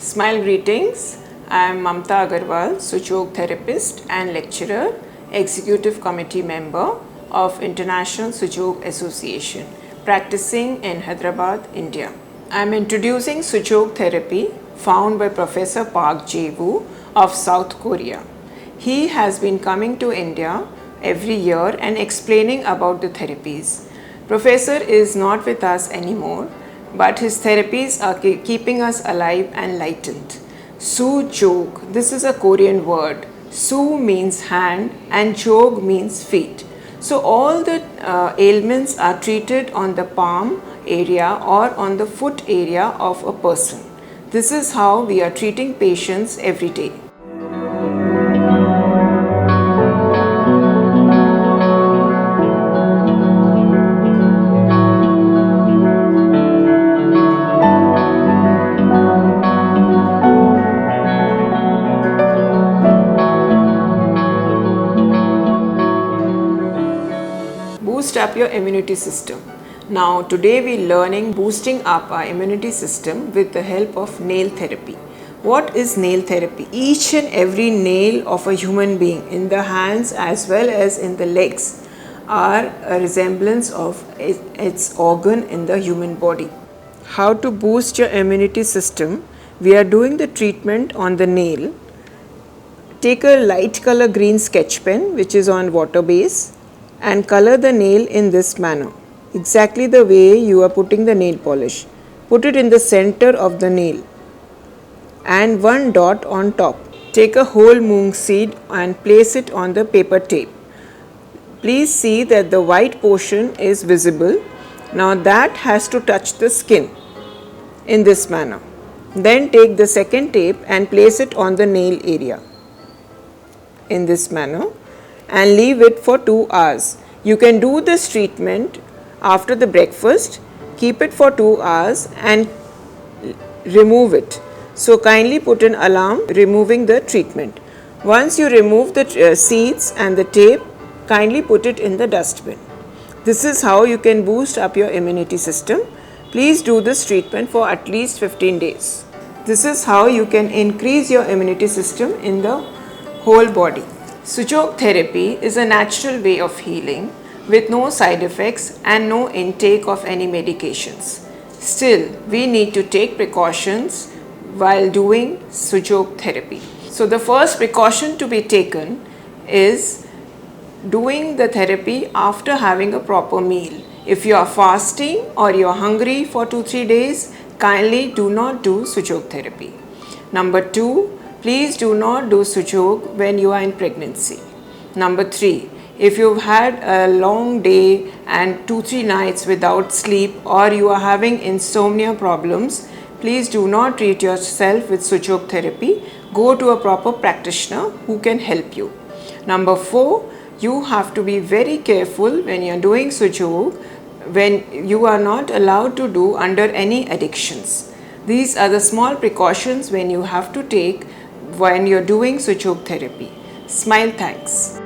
Smile greetings. I am Mamta Agarwal, Suchok therapist and lecturer, executive committee member of International Suchok Association, practicing in Hyderabad, India. I am introducing Suchok therapy found by Professor Park Jae-woo of South Korea. He has been coming to India every year and explaining about the therapies. Professor is not with us anymore, but his therapies are keeping us alive and lightened. Suchok, this is a Korean word. Su means hand and chok means feet. So all the ailments are treated on the palm area or on the foot area of a person. This is how we are treating patients every day. Boost up your immunity system. Now today we are learning boosting up our immunity system with the help of nail therapy. What is nail therapy? Each and every nail of a human being in the hands as well as in the legs are a resemblance of its organ in the human body. How to boost your immunity system? We are doing the treatment on the nail. Take a light color green sketch pen which is on water base and color the nail in this manner, exactly the way you are putting the nail polish. Put it in the center of the nail and one dot on top. Take a whole moong seed and place it on the paper tape. Please see that the white portion is visible. Now that has to touch the skin in this manner. Then take the second tape and place it on the nail area in this manner and leave it for 2 hours. You can do this treatment after the breakfast, keep it for 2 hours and remove it. So kindly put an alarm removing the treatment. Once you remove the seeds and the tape, kindly put it in the dustbin. This is how you can boost up your immunity system. Please do this treatment for at least 15 days. This is how you can increase your immunity system in the whole body. Suchok therapy is a natural way of healing with no side effects and no intake of any medications. Still, we need to take precautions while doing Suchok therapy. So the first precaution to be taken is doing the therapy after having a proper meal. If you are fasting or you are hungry for 2-3 days, kindly do not do Suchok therapy. Number 2, please do not do Suchok when you are in pregnancy. Number 3, if you've had a long day and 2-3 nights without sleep or you are having insomnia problems, please do not treat yourself with Suchok therapy. Go to a proper practitioner who can help you. Number 4, you have to be very careful when you are doing Suchok, when you are not allowed to do under any addictions. These are the small precautions when you have to take when you're doing Suchok therapy. Smile thanks.